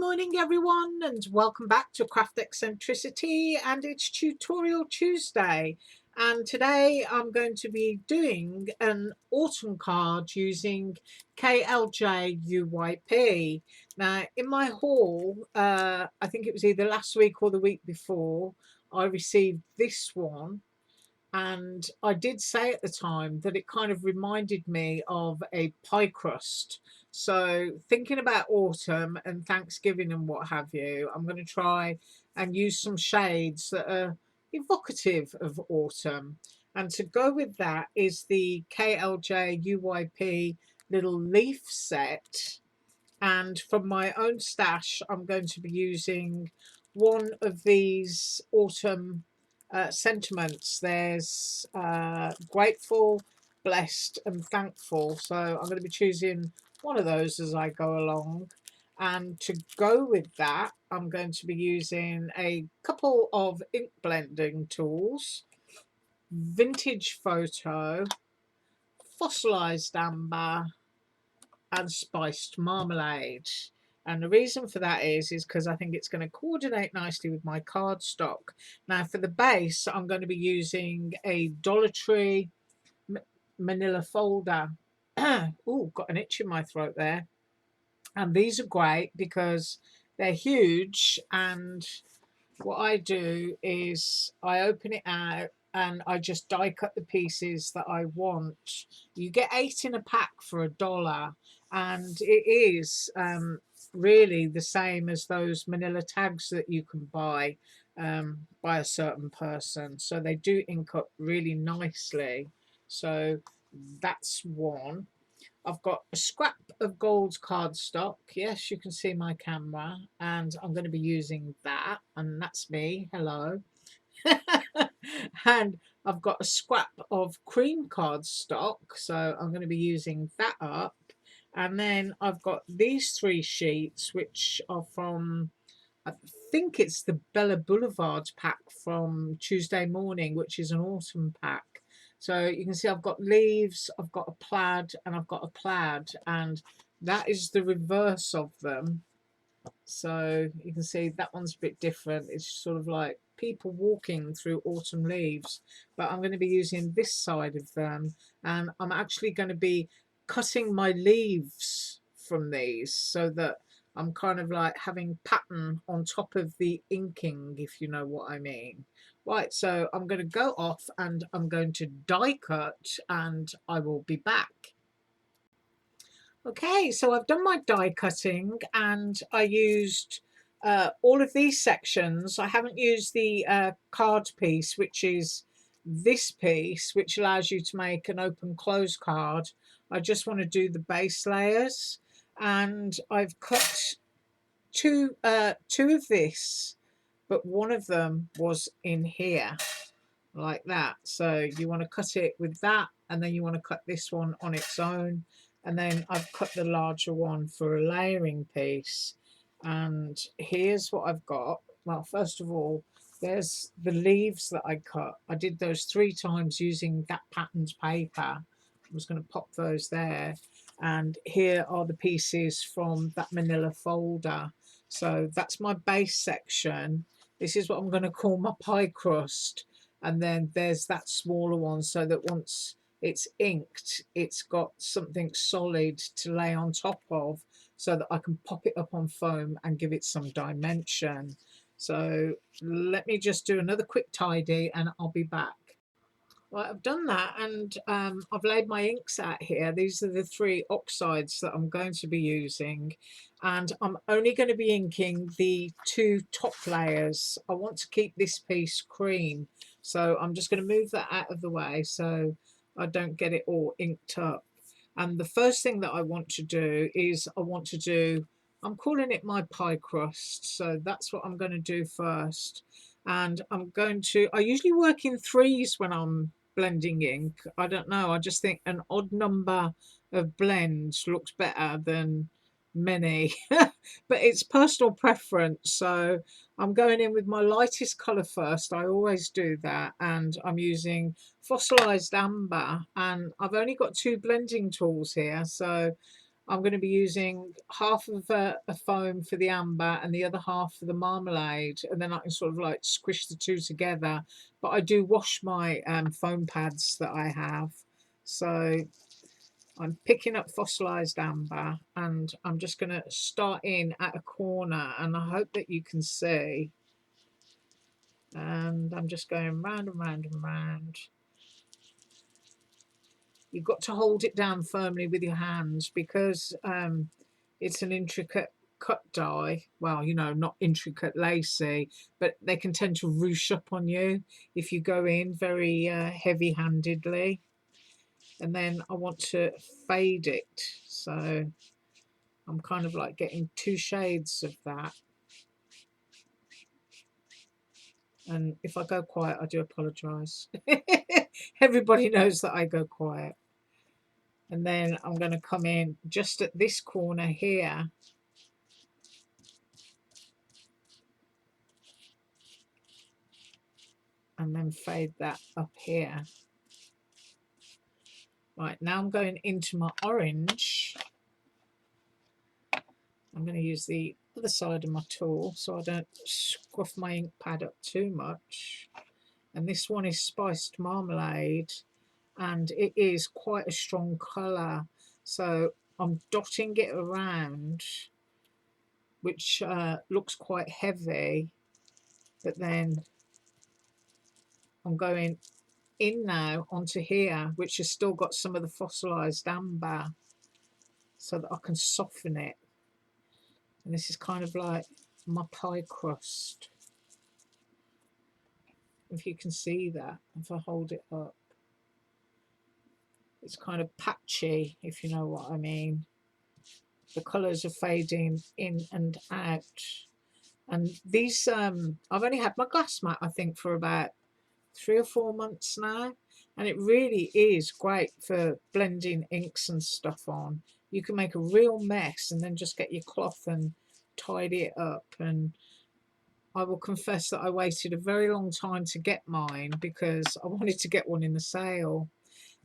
morning everyone, and welcome back to Craft Eccentricity, and it's Tutorial Tuesday, and today I'm going to be doing an autumn card using KLJUYP. Now in my haul, I think it was either last week or the week before, I received this one, and I did say at the time that it kind of reminded me of a pie crust. So thinking about autumn and Thanksgiving and what have you, I'm going to try and use some shades that are evocative of autumn. And to go with that is the KLJ UYP little leaf set. And from my own stash, I'm going to be using one of these autumn sentiments. There's grateful, blessed, and thankful. So I'm going to be choosing one of those as I go along. And to go with that, I'm going to be using a couple of ink blending tools, vintage photo, fossilized amber, and spiced marmalade. And the reason for that is because I think it's going to coordinate nicely with my cardstock. Now for the base, I'm going to be using a Dollar Tree manila folder. Oh, got an itch in my throat there. And these are great because they're huge, and what I do is I open it out and I just die cut the pieces that I want. You get 8 in a pack for $1, and it is really the same as those manila tags that you can buy by a certain person. So they do ink up really nicely. So that's one. I've got a scrap of gold cardstock. Yes, you can see my camera, and I'm going to be using that, and that's me. Hello. And I've got a scrap of cream cardstock, so I'm going to be using that up. And then I've got these 3 sheets, which are from, I think it's the Bella Boulevard pack from Tuesday morning, which is an autumn pack. So you can see I've got leaves, I've got a plaid, and I've got a plaid, and that is the reverse of them. So you can see that one's a bit different. It's sort of like people walking through autumn leaves, but I'm going to be using this side of them, and I'm actually going to be cutting my leaves from these so that I'm kind of like having pattern on top of the inking, if you know what I mean. Right, so I'm going to go off and I'm going to die cut, and I will be back. Okay, so I've done my die cutting, and I used all of these sections. I haven't used the card piece, which is this piece, which allows you to make an open close card. I just want to do the base layers, and I've cut two of this, but one of them was in here like that. So you want to cut it with that, and then you want to cut this one on its own, and then I've cut the larger one for a layering piece. And here's what I've got. Well, first of all, there's the leaves that I cut. I did those 3 times using that patterned paper. I was going to pop those there, and here are the pieces from that manila folder. So that's my base section. This is what I'm going to call my pie crust, and then there's that smaller one, so that once it's inked, it's got something solid to lay on top of, so that I can pop it up on foam and give it some dimension. So let me just do another quick tidy and I'll be back. Right, I've done that, and I've laid my inks out here. These are the 3 oxides that I'm going to be using, and I'm only going to be inking the 2 top layers. I want to keep this piece cream, so I'm just going to move that out of the way so I don't get it all inked up. And the first thing that I want to do is I'm calling it my pie crust, so that's what I'm going to do first. And I usually work in 3s when I'm blending ink. I don't know, I just think an odd number of blends looks better than many. But it's personal preference, so I'm going in with my lightest color first. I always do that, and I'm using fossilized amber, and I've only got 2 blending tools here, so I'm going to be using half of a foam for the amber and the other half for the marmalade, and then I can sort of like squish the two together. But I do wash my foam pads that I have. So I'm picking up fossilized amber, and I'm just going to start in at a corner, and I hope that you can see. And I'm just going round and round and round. You've got to hold it down firmly with your hands because it's an intricate cut dye. Well, you know, not intricate lacy, but they can tend to ruche up on you if you go in very heavy handedly. And then I want to fade it, so I'm kind of like getting two shades of that. And if I go quiet, I do apologise. Everybody knows that I go quiet. And then I'm going to come in just at this corner here, and then fade that up here. Right, now I'm going into my orange. I'm going to use the other side of my tool so I don't scruff my ink pad up too much. And this one is spiced marmalade, and it is quite a strong colour. So I'm dotting it around, which looks quite heavy, but then I'm going in now onto here, which has still got some of the fossilized amber, so that I can soften it. And this is kind of like my pie crust, if you can see that. If I hold it up, it's kind of patchy, if you know what I mean. The colours are fading in and out. And these I've only had my glass mat I think for about 3 or 4 months now, and it really is great for blending inks and stuff on. You can make a real mess and then just get your cloth and tidy it up. And I will confess that I waited a very long time to get mine because I wanted to get one in the sale.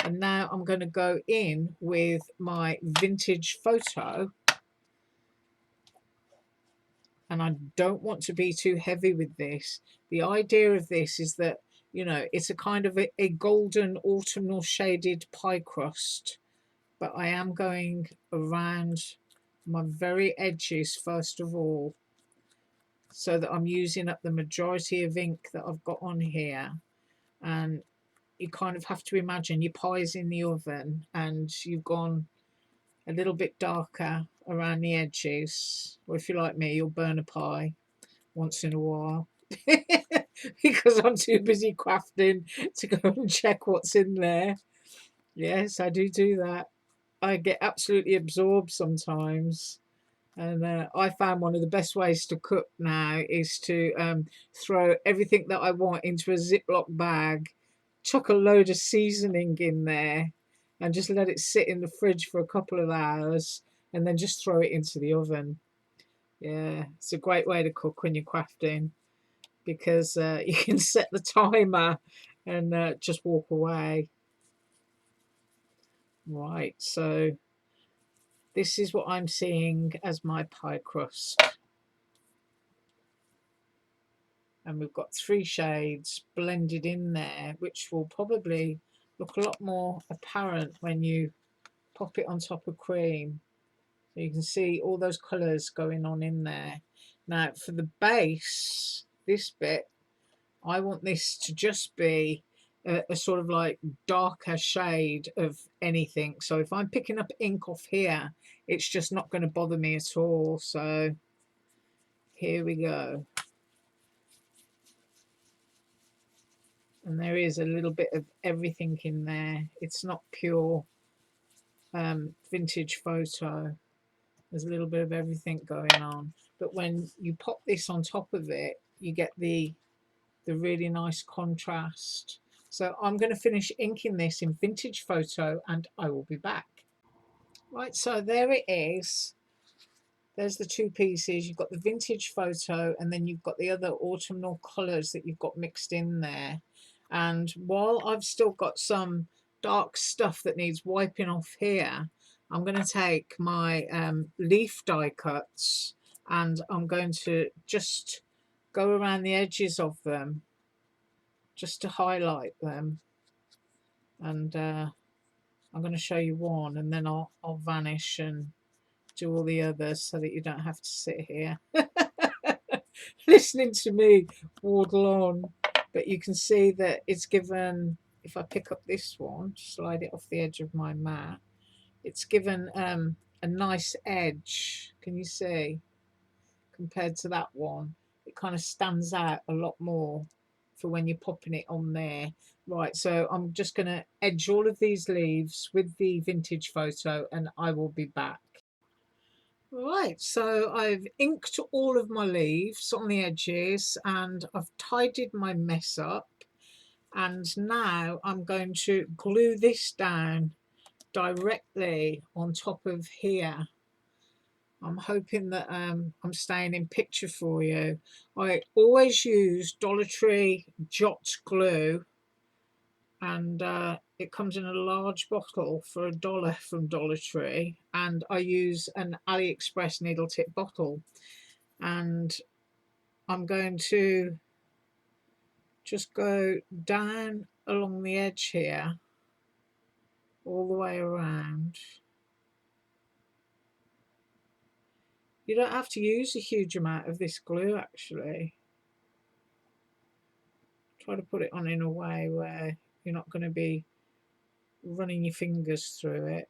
And now I'm going to go in with my vintage photo, and I don't want to be too heavy with this. The idea of this is that, you know, it's a kind of a golden autumnal shaded pie crust, but I am going around my very edges first of all, so that I'm using up the majority of ink that I've got on here. And you kind of have to imagine your pie's in the oven and you've gone a little bit darker around the edges, or if you're like me, you'll burn a pie once in a while because I'm too busy crafting to go and check what's in there. Yes, I do that. I get absolutely absorbed sometimes. And I found one of the best ways to cook now is to throw everything that I want into a Ziploc bag, chuck a load of seasoning in there, and just let it sit in the fridge for a couple of hours, and then just throw it into the oven. Yeah, it's a great way to cook when you're crafting, because you can set the timer and just walk away. Right, so this is what I'm seeing as my pie crust. And we've got 3 shades blended in there, which will probably look a lot more apparent when you pop it on top of cream. So you can see all those colours going on in there. Now for the base, this bit, I want this to just be a sort of like darker shade of anything. So if I'm picking up ink off here, it's just not going to bother me at all. So here we go. And there is a little bit of everything in there. It's not pure vintage photo. There's a little bit of everything going on. But when you pop this on top of it, you get the really nice contrast. So I'm going to finish inking this in vintage photo and I will be back. Right, so there it is. There's the 2 pieces. You've got the vintage photo and then you've got the other autumnal colours that you've got mixed in there. And while I've still got some dark stuff that needs wiping off here, I'm going to take my leaf die cuts and I'm going to just go around the edges of them just to highlight them. And I'm going to show you one, and then I'll vanish and do all the others so that you don't have to sit here listening to me waddle on. But you can see that it's given, if I pick up this one, slide it off the edge of my mat, it's given a nice edge. Can you see? Compared to that one, it kind of stands out a lot more for when you're popping it on there. Right, so I'm just going to edge all of these leaves with the vintage photo and I will be back. Right, so I've inked all of my leaves on the edges and I've tidied my mess up, and now I'm going to glue this down directly on top of here. I'm hoping that I'm staying in picture for you. I always use Dollar Tree Jot glue, and it comes in a large bottle for $1 from Dollar Tree, and I use an Aliexpress needle tip bottle, and I'm going to just go down along the edge here all the way around. You don't have to use a huge amount of this glue actually. Try to put it on in a way where you're not going to be running your fingers through it.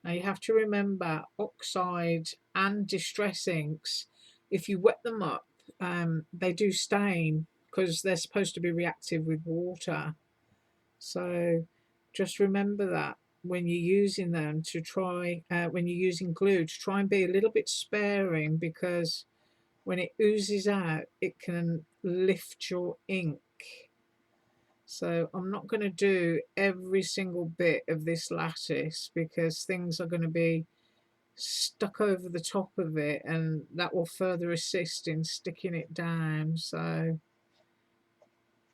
Now you have to remember, oxide and distress inks, if you wet them up, they do stain because they're supposed to be reactive with water. So just remember that when you're using them, to try, when you're using glue, to try and be a little bit sparing, because when it oozes out, it can lift your ink. So I'm not going to do every single bit of this lattice because things are going to be stuck over the top of it, and that will further assist in sticking it down. So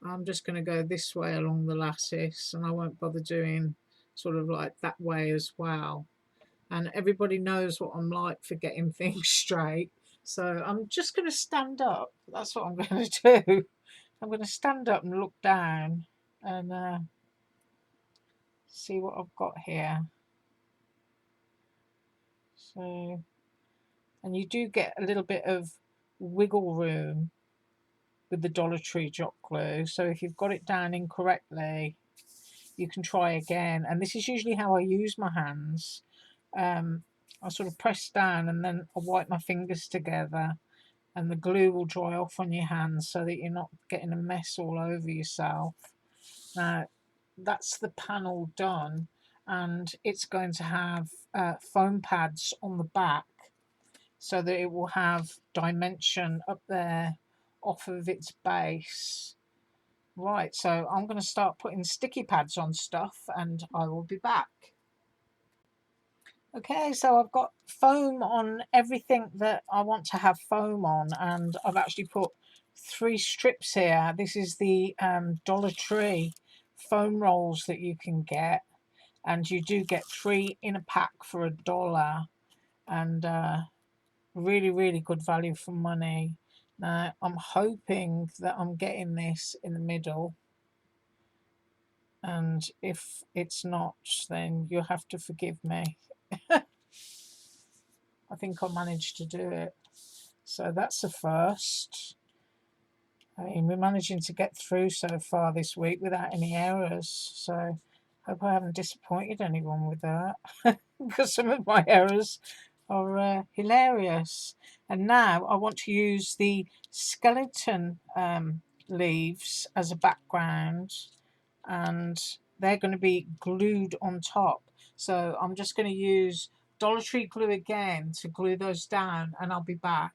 I'm just going to go this way along the lattice, and I won't bother doing sort of like that way as well. And everybody knows what I'm like for getting things straight. So I'm just going to stand up. That's what I'm going to do. I'm going to stand up and look down and see what I've got here. So, and you do get a little bit of wiggle room with the Dollar Tree Jot glue. So if you've got it down incorrectly, you can try again. And this is usually how I use my hands. I sort of press down and then I wipe my fingers together, and the glue will dry off on your hands so that you're not getting a mess all over yourself. Now that's the panel done, and it's going to have foam pads on the back so that it will have dimension up there off of its base. Right, so I'm going to start putting sticky pads on stuff and I will be back. Okay, so I've got foam on everything that I want to have foam on, and I've actually put 3 strips here. This is the Dollar Tree foam rolls that you can get, and you do get 3 in a pack for $1, and really good value for money. Now I'm hoping that I'm getting this in the middle, and if it's not, then you'll have to forgive me. I think I managed to do it. So that's the first. I mean, we're managing to get through so far this week without any errors. So hope I haven't disappointed anyone with that because some of my errors are hilarious. And now I want to use the skeleton leaves as a background, and they're going to be glued on top. So I'm just going to use Dollar Tree glue again to glue those down, and I'll be back.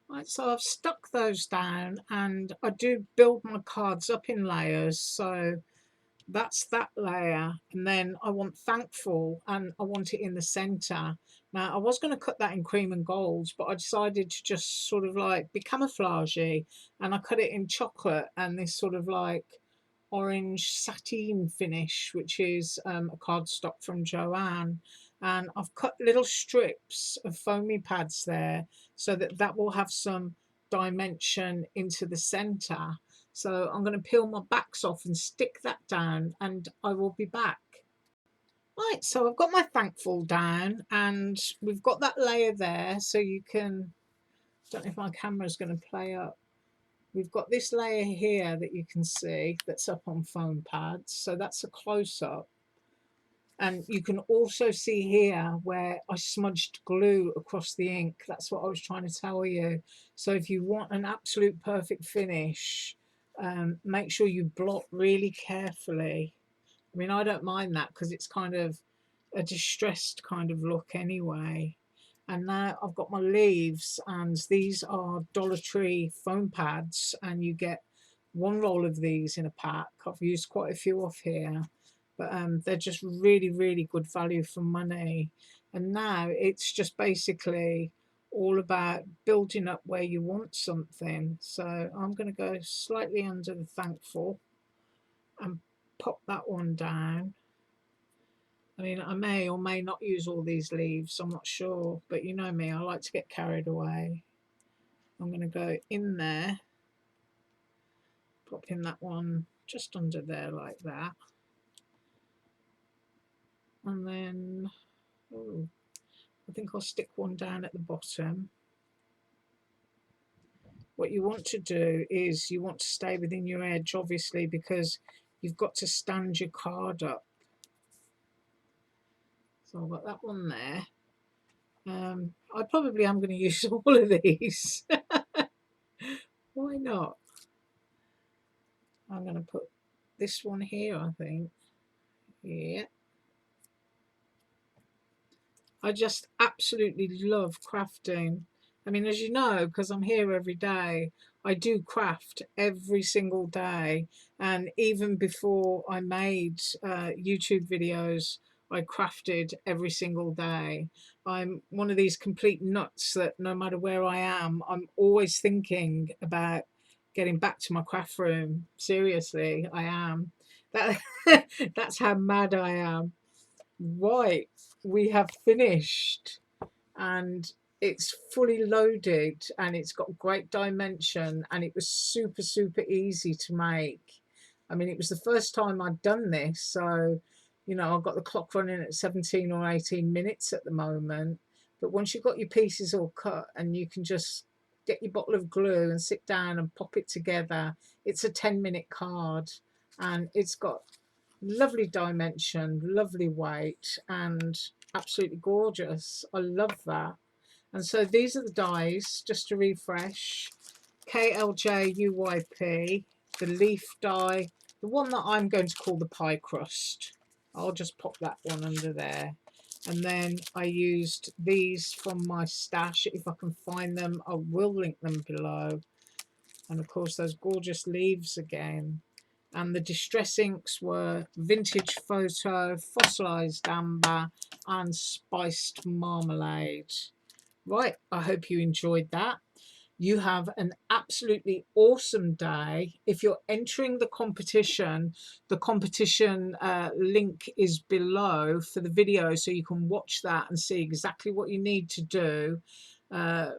Right, so I've stuck those down, and I do build my cards up in layers. So that's that layer, and then I want thankful, and I want it in the center. Now I was going to cut that in cream and gold, but I decided to just sort of like be camouflagey, and I cut it in chocolate and this sort of like orange sateen finish, which is a cardstock from Joanne. And I've cut little strips of foamy pads there so that that will have some dimension into the center. So I'm going to peel my backs off and stick that down, and I will be back. Right, so I've got my thankful down, and we've got that layer there, so you can, I don't know if my camera's going to play up. We've got this layer here that you can see that's up on foam pads, so that's a close-up. And you can also see here where I smudged glue across the ink. That's what I was trying to tell you. So if you want an absolute perfect finish, make sure you blot really carefully. I mean, I don't mind that because it's kind of a distressed kind of look anyway. And now I've got my leaves, and these are Dollar Tree foam pads, and you get one roll of these in a pack. I've used quite a few off here, but they're just really, really good value for money. And now it's just basically all about building up where you want something. So I'm going to go slightly under the thankful and pop that one down. I mean, I may or may not use all these leaves, I'm not sure, but you know me, I like to get carried away. I'm going to go in there, pop in that one just under there like that. And then, oh, I think I'll stick one down at the bottom. What you want to do is you want to stay within your edge, obviously, because you've got to stand your card up. So I've got that one there. I probably am going to use all of these. Why not? I'm going to put this one here, I think. Yeah. I just absolutely love crafting. I mean, as you know, because I'm here every day, I do craft every single day. And even before I made YouTube videos, I crafted every single day. I'm one of these complete nuts that no matter where I am, I'm always thinking about getting back to my craft room. Seriously, I am. That, that's how mad I am. Right, we have finished, and it's fully loaded, and it's got great dimension, and it was super, super easy to make. I mean, it was the first time I'd done this, so, you know, I've got the clock running at 17 or 18 minutes at the moment. But once you've got your pieces all cut and you can just get your bottle of glue and sit down and pop it together, it's a 10-minute card, and it's got lovely dimension, lovely weight, and absolutely gorgeous. I love that. And so these are the dies, just to refresh. KLJUYP, the leaf die, the one that I'm going to call the pie crust. I'll just pop that one under there. And then I used these from my stash. If I can find them, I will link them below. And of course, those gorgeous leaves again. And the distress inks were Vintage Photo, Fossilized Amber, and Spiced Marmalade. Right, I hope you enjoyed that. You have an absolutely awesome day. If you're entering the competition link is below for the video, so you can watch that and see exactly what you need to do.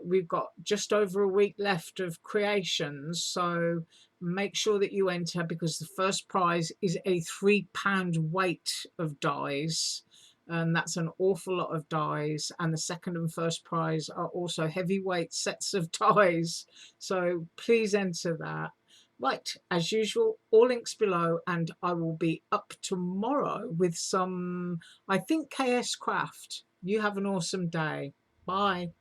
We've got just over a week left of creations, so make sure that you enter, because the first prize is a £3 weight of dies, and that's an awful lot of dies. And the second and first prize are also heavyweight sets of dies, so please enter that. Right, as usual, all links below, and I will be up tomorrow with some, I think, KS Craft. You have an awesome day. Bye.